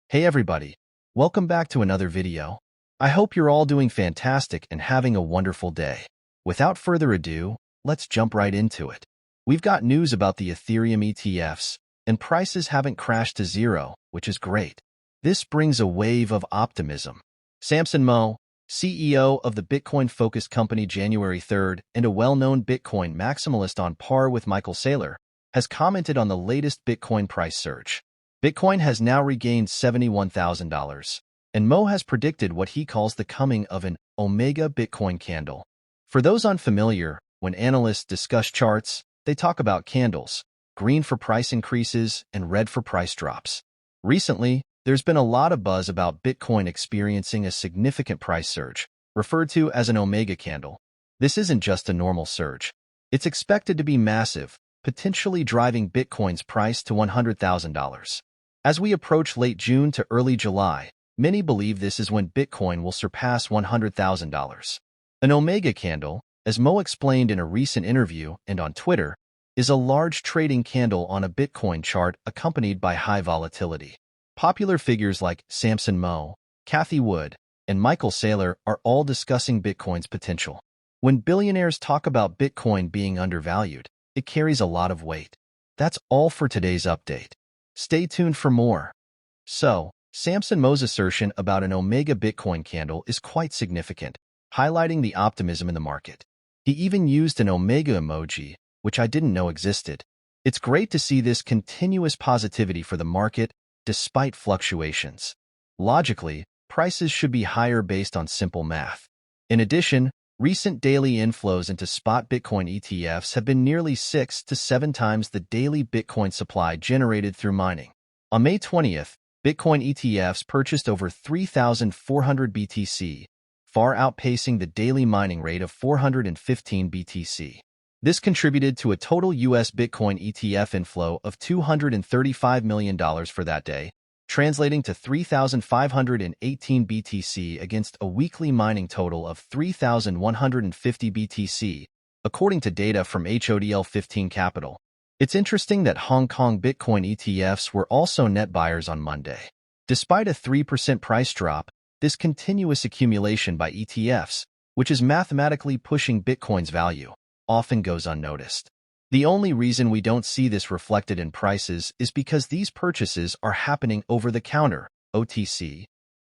Hey everybody, welcome back to another video. I hope you're all doing fantastic and having a wonderful day. Without further ado, let's jump right into it. We've got news about the Ethereum ETFs, and prices haven't crashed to zero, which is great. This brings a wave of optimism. Samson Mow, CEO of the Bitcoin-focused company January 3rd and a well-known Bitcoin maximalist on par with Michael Saylor, has commented on the latest Bitcoin price surge. Bitcoin has now regained $71,000, and Mo has predicted what he calls the coming of an Omega Bitcoin candle. For those unfamiliar, when analysts discuss charts, they talk about candles, green for price increases and red for price drops. Recently, there's been a lot of buzz about Bitcoin experiencing a significant price surge, referred to as an Omega candle. This isn't just a normal surge. It's expected to be massive, potentially driving Bitcoin's price to $100,000. As we approach late June to early July, many believe this is when Bitcoin will surpass $100,000. An Omega candle, as Mo explained in a recent interview and on Twitter, is a large trading candle on a Bitcoin chart accompanied by high volatility. Popular figures like Samson Mow, Cathie Wood, and Michael Saylor are all discussing Bitcoin's potential. When billionaires talk about Bitcoin being undervalued, it carries a lot of weight. That's all for today's update. Stay tuned for more. So, Samson Mow's assertion about an Omega Bitcoin candle is quite significant, highlighting the optimism in the market. He even used an Omega emoji, which I didn't know existed. It's great to see this continuous positivity for the market, despite fluctuations. Logically, prices should be higher based on simple math. In addition, recent daily inflows into spot Bitcoin ETFs have been nearly 6 to 7 times the daily Bitcoin supply generated through mining. On May 20th, Bitcoin ETFs purchased over 3,400 BTC, far outpacing the daily mining rate of 415 BTC. This contributed to a total U.S. Bitcoin ETF inflow of $235 million for that day, translating to 3,518 BTC against a weekly mining total of 3,150 BTC, according to data from HODL 15 Capital. It's interesting that Hong Kong Bitcoin ETFs were also net buyers on Monday. Despite a 3% price drop, this continuous accumulation by ETFs, which is mathematically pushing Bitcoin's value, often goes unnoticed. The only reason we don't see this reflected in prices is because these purchases are happening over-the-counter, OTC,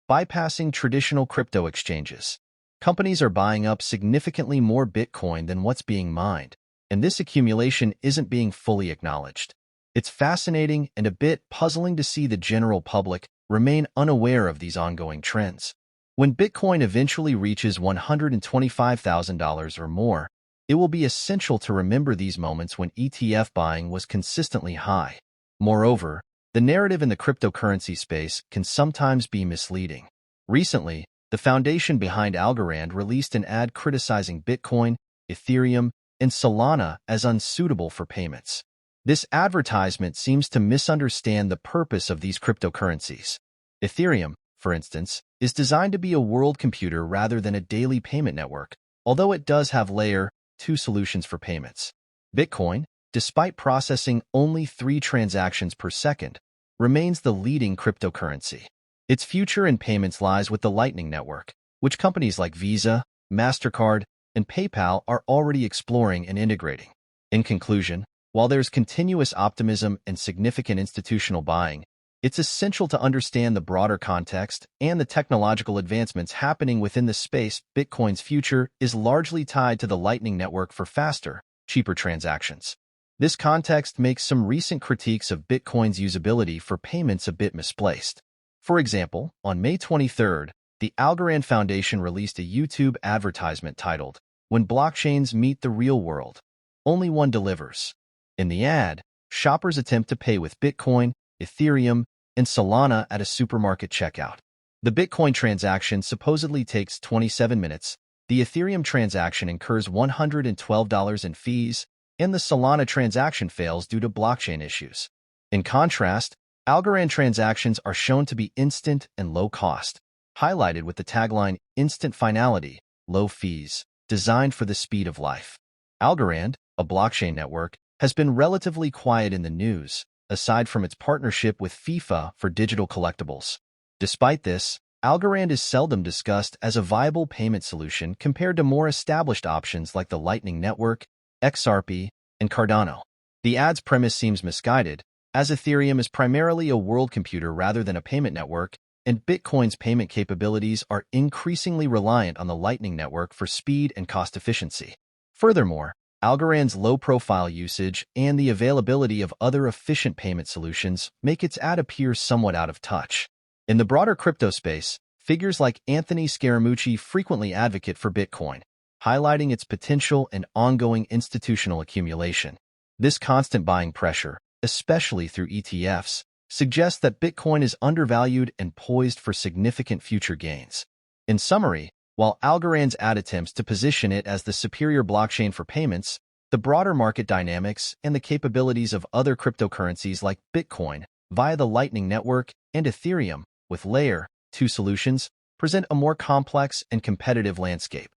bypassing traditional crypto exchanges. Companies are buying up significantly more Bitcoin than what's being mined, and this accumulation isn't being fully acknowledged. It's fascinating and a bit puzzling to see the general public remain unaware of these ongoing trends. When Bitcoin eventually reaches $125,000 or more, it will be essential to remember these moments when ETF buying was consistently high. Moreover, the narrative in the cryptocurrency space can sometimes be misleading. Recently, the foundation behind Algorand released an ad criticizing Bitcoin, Ethereum, and Solana as unsuitable for payments. This advertisement seems to misunderstand the purpose of these cryptocurrencies. Ethereum, for instance, is designed to be a world computer rather than a daily payment network, although it does have Layer 2 solutions for payments. Bitcoin, despite processing only 3 transactions per second, remains the leading cryptocurrency. Its future in payments lies with the Lightning Network, which companies like Visa, MasterCard, and PayPal are already exploring and integrating. In conclusion, while there's continuous optimism and significant institutional buying, it's essential to understand the broader context and the technological advancements happening within the space. Bitcoin's future is largely tied to the Lightning Network for faster, cheaper transactions. This context makes some recent critiques of Bitcoin's usability for payments a bit misplaced. For example, on May 23rd, the Algorand Foundation released a YouTube advertisement titled, "When Blockchains Meet the Real World, Only One Delivers." In the ad, shoppers attempt to pay with Bitcoin, Ethereum, and Solana at a supermarket checkout. The Bitcoin transaction supposedly takes 27 minutes, the Ethereum transaction incurs $112 in fees, and the Solana transaction fails due to blockchain issues. In contrast, Algorand transactions are shown to be instant and low cost, highlighted with the tagline, "Instant Finality, Low Fees," designed for the speed of life. Algorand, a blockchain network, has been relatively quiet in the news, aside from its partnership with FIFA for digital collectibles. Despite this, Algorand is seldom discussed as a viable payment solution compared to more established options like the Lightning Network, XRP, and Cardano. The ad's premise seems misguided, as Ethereum is primarily a world computer rather than a payment network, and Bitcoin's payment capabilities are increasingly reliant on the Lightning Network for speed and cost efficiency. Furthermore, Algorand's low-profile usage and the availability of other efficient payment solutions make its ad appear somewhat out of touch. In the broader crypto space, figures like Anthony Scaramucci frequently advocate for Bitcoin, highlighting its potential and ongoing institutional accumulation. This constant buying pressure, especially through ETFs, suggests that Bitcoin is undervalued and poised for significant future gains. In summary, while Algorand's ad attempts to position it as the superior blockchain for payments, the broader market dynamics and the capabilities of other cryptocurrencies like Bitcoin via the Lightning Network and Ethereum with Layer 2 solutions present a more complex and competitive landscape.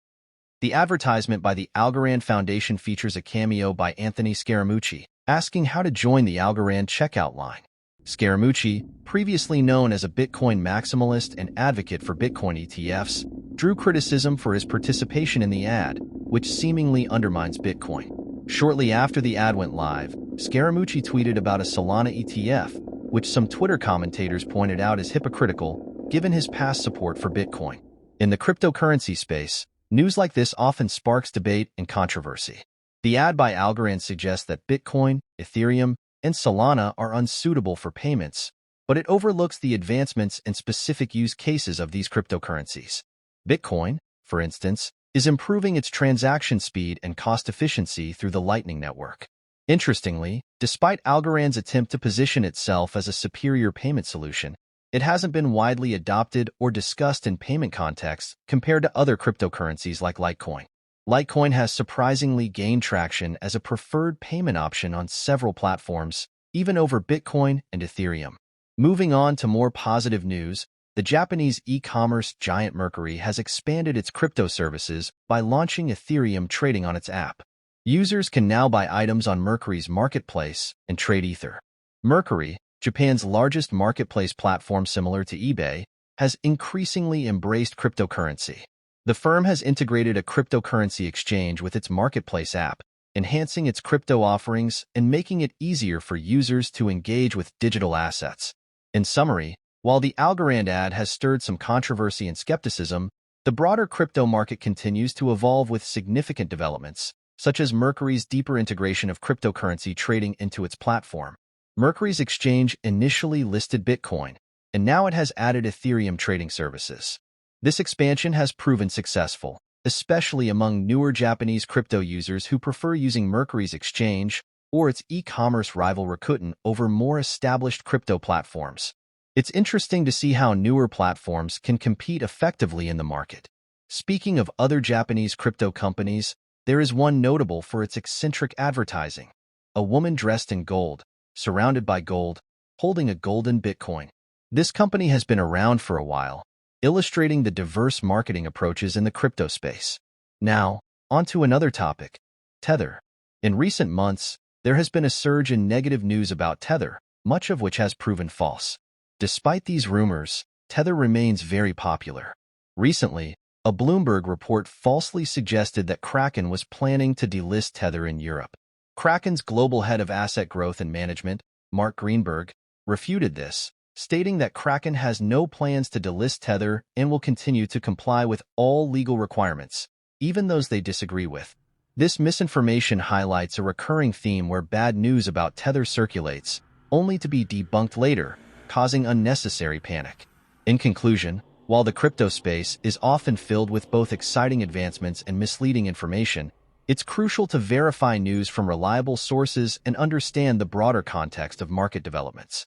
The advertisement by the Algorand Foundation features a cameo by Anthony Scaramucci, asking how to join the Algorand checkout line. Scaramucci, previously known as a Bitcoin maximalist and advocate for Bitcoin ETFs, drew criticism for his participation in the ad, which seemingly undermines Bitcoin. Shortly after the ad went live, Scaramucci tweeted about a Solana ETF, which some Twitter commentators pointed out as hypocritical, given his past support for Bitcoin. In the cryptocurrency space, news like this often sparks debate and controversy. The ad by Algorand suggests that Bitcoin, Ethereum, and Solana are unsuitable for payments, but it overlooks the advancements and specific use cases of these cryptocurrencies. Bitcoin, for instance, is improving its transaction speed and cost efficiency through the Lightning Network. Interestingly, despite Algorand's attempt to position itself as a superior payment solution, it hasn't been widely adopted or discussed in payment contexts compared to other cryptocurrencies like Litecoin. Litecoin has surprisingly gained traction as a preferred payment option on several platforms, even over Bitcoin and Ethereum. Moving on to more positive news, the Japanese e-commerce giant Mercury has expanded its crypto services by launching Ethereum trading on its app. Users can now buy items on Mercury's marketplace and trade Ether. Mercury, Japan's largest marketplace platform similar to eBay, has increasingly embraced cryptocurrency. The firm has integrated a cryptocurrency exchange with its marketplace app, enhancing its crypto offerings and making it easier for users to engage with digital assets. In summary, while the Algorand ad has stirred some controversy and skepticism, the broader crypto market continues to evolve with significant developments, such as Mercury's deeper integration of cryptocurrency trading into its platform. Mercury's exchange initially listed Bitcoin, and now it has added Ethereum trading services. This expansion has proven successful, especially among newer Japanese crypto users who prefer using Mercury's exchange or its e-commerce rival Rakuten over more established crypto platforms. It's interesting to see how newer platforms can compete effectively in the market. Speaking of other Japanese crypto companies, there is one notable for its eccentric advertising. A woman dressed in gold, surrounded by gold, holding a golden Bitcoin. This company has been around for a while, illustrating the diverse marketing approaches in the crypto space. Now, on to another topic, Tether. In recent months, there has been a surge in negative news about Tether, much of which has proven false. Despite these rumors, Tether remains very popular. Recently, a Bloomberg report falsely suggested that Kraken was planning to delist Tether in Europe. Kraken's global head of asset growth and management, Mark Greenberg, refuted this, stating that Kraken has no plans to delist Tether and will continue to comply with all legal requirements, even those they disagree with. This misinformation highlights a recurring theme where bad news about Tether circulates, only to be debunked later, causing unnecessary panic. In conclusion, while the crypto space is often filled with both exciting advancements and misleading information, it's crucial to verify news from reliable sources and understand the broader context of market developments.